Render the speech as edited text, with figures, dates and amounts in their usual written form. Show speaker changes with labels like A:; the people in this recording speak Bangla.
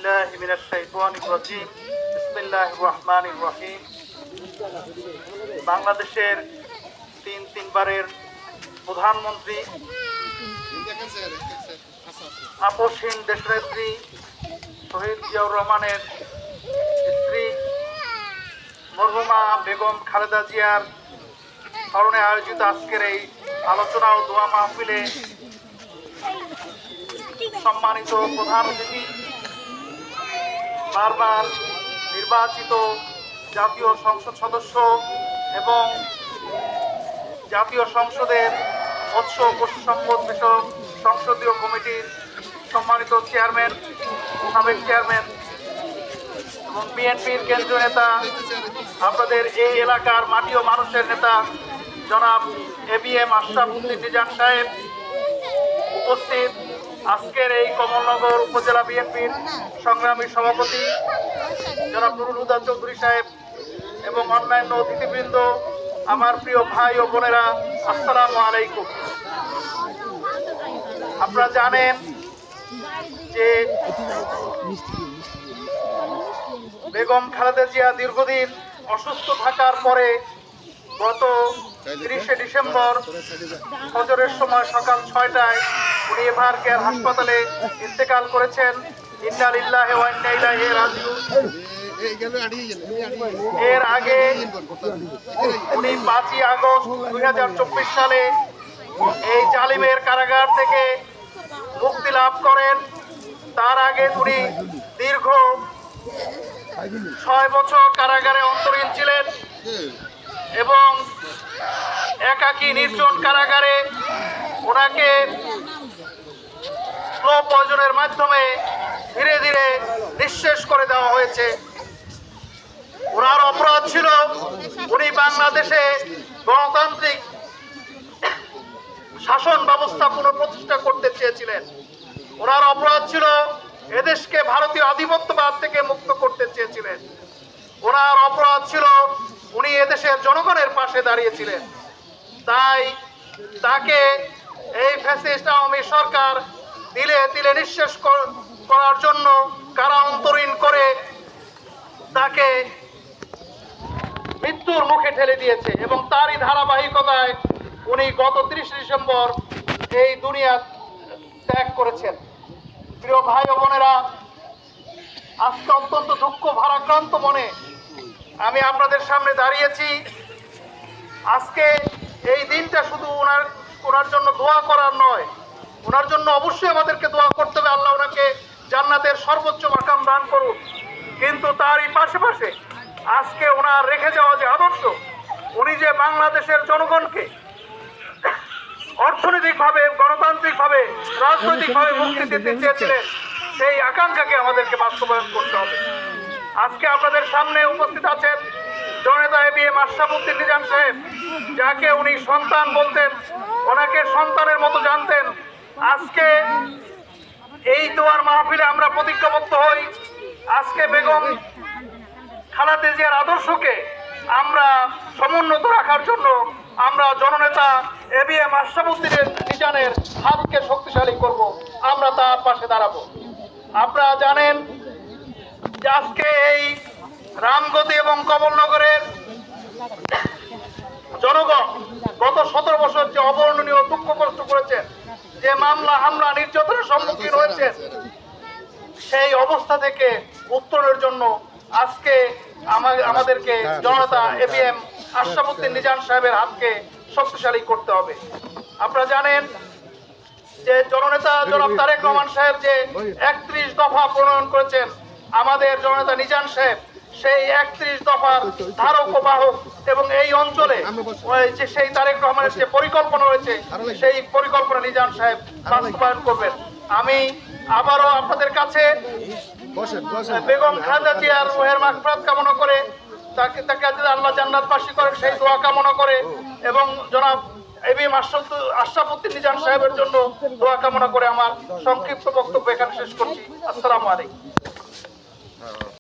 A: বিল্লাহি মিনাশ শাইতানির রাজিম। বিসমিল্লাহির রহমানির রহিম। বাংলাদেশের তিনবারের প্রধানমন্ত্রী, আপসহীন দেশনেত্রী শহীদ জিয়াউর রহমানের স্ত্রী মরহুমা বেগম খালেদা জিয়ার স্মরণে আয়োজিত আজকের এই আলোচনা ও দোয়া মাহফিলে সম্মানিত প্রধান অতিথি, বারবার নির্বাচিত জাতীয় সংসদ সদস্য এবং জাতীয় সংসদের মৎস্য পশু সম্পদ বিষয়ক সংসদীয় কমিটির সম্মানিত চেয়ারম্যান, সাবেক চেয়ারম্যান এবং বিএনপির কেন্দ্রীয় নেতা, আপনাদের এই এলাকার মাটি ও মানুষের নেতা জনাব ABM আশরাফ উদ্দিন নিজাম সাহেব, উপস্থিত আজকের এই কমলনগর উপজেলা বিএনপির সংগ্রামী সভাপতি জনাব নুরুল হুদা চৌধুরী সাহেব এবং অন্যান্য অতিথিবৃন্দ, আমার প্রিয় ভাই ও বোনেরা, আসসালামু আলাইকুম। আপনারা জানেন যে বেগম খালেদা জিয়া দীর্ঘদিন অসুস্থ থাকার পরে গত 30শে ডিসেম্বর ফজরের সময় সকাল 6টায় উনি এভার কেয়ার হাসপাতালে ইন্তেকাল করেছেন। ইন্না লিল্লাহি ওয়া ইন্না ইলাইহি রাজিউন। এর আগে উনি 5ই আগস্ট 2024 সালে এই জালিমের কারাগার থেকে মুক্তি লাভ করেন। তার আগে উনি দীর্ঘ 6 বছর কারাগারে অন্তরীণ ছিলেন এবং একাকী নির্জন কারাগারে ওনাকে স্লো পয়জনের মাধ্যমে ধীরে ধীরে নিঃশেষ করে দেওয়া হয়েছে। ওনার অপরাধ ছিল উনি বাংলাদেশে গণতান্ত্রিক শাসন ব্যবস্থা পুনঃপ্রতিষ্ঠা করতে চেয়েছিলেন। ওনার অপরাধ ছিল এদেশকে ভারতীয় আধিপত্যবাদ থেকে মুক্ত করতে চেয়েছিলেন। ওনার অপরাধ ছিল উনি এদেশের জনগণের পাশে দাঁড়িয়েছিলেন। তাই তাকে এই ফ্যাসিস্ট আওয়ামী সরকার তিলে তিলে নিঃশেষ করার জন্য কারা অন্তরীণ করে তাকে মৃত্যুর মুখে ঠেলে দিয়েছে এবং তারই ধারাবাহিকতায় উনি গত 30 ডিসেম্বর এই দুনিয়া ত্যাগ করেছেন। প্রিয় ভাই ও বোনেরা, আজকে অত্যন্ত দুঃখ ভারাক্রান্ত মনে আমি আপনাদের সামনে দাঁড়িয়েছি। আজকে এই দিনটা শুধু ওনার জন্য দোয়া করার নয়, ওনার জন্য অবশ্যই আমাদেরকে দোয়া করতে হবে, আল্লাহ ওনাকে জান্নাতের সর্বোচ্চ মাকাম দান করুন। কিন্তু তারই পাশে আজকে ওনার রেখে যাওয়া যে আদর্শ, উনি যে বাংলাদেশের জনগণকে অর্থনৈতিকভাবে, গণতান্ত্রিকভাবে, রাজনৈতিকভাবে মুক্তি দিতে চেয়েছিলেন, সেই আকাঙ্ক্ষাকে আমাদেরকে বাস্তবায়ন করতে হবে। আজকে আপনাদের সামনে উপস্থিত আছেন জননেতা ABM আশরাফ উদ্দিন নিজাম সাহেব, যাকে উনি সন্তান বলতেন, ওনাকে সন্তানের মতো জানতেন। আজকে এই দোয়ার মাহফিলে আমরা প্রতিজ্ঞাবদ্ধ হই, আজকে বেগম খালেদা জিয়ার আদর্শকে আমরা সমুন্নত রাখার জন্য আমরা জননেতা ABM আশরাফ উদ্দিন নিজামের হাতকে শক্তিশালী করব, আমরা তার পাশে দাঁড়াবো। আপনারা জানেন যে আজকে এই রামগতি এবং কমলনগরের জনগণ গত 17 বছর যে অবর্ণনীয় দুঃখ কষ্ট করেছেন, যে মামলা হামলা নির্যাতনের সম্মুখীন হয়েছেন, সেই অবস্থা থেকে উত্তরণের জন্য আজকে আমাদেরকে জননেতা ABM আশরাফ উদ্দিন নিজাম সাহেবের হাতকে শক্তিশালী করতে হবে। আপনারা জানেন যে জননেতা জনাব তারেক রহমান সাহেব যে 31 দফা প্রণয়ন করেছেন, আমাদের জননেতা নিজাম সাহেব সেই 31 দফার ধারক ও বাহক এবং এই অঞ্চলে যে সেই তারেক রহমানের যে পরিকল্পনা রয়েছে, সেই পরিকল্পনা নিজাম সাহেব বাস্তবায়ন করবেন। আমি আবারও আপনাদের কাছে বেগম খালেদা জিয়ার রুহের মাগফিরাত কামনা করে, তাকে আল্লাহ জান্নাতবাসী করেন সেই দোয়া কামনা করে এবং জনাব ABM আশরাফ উদ্দিন নিজাম সাহেবের জন্য দোয়া কামনা করে আমার সংক্ষিপ্ত বক্তব্য এখানে শেষ করছি। আসসালামু আলাইকুম।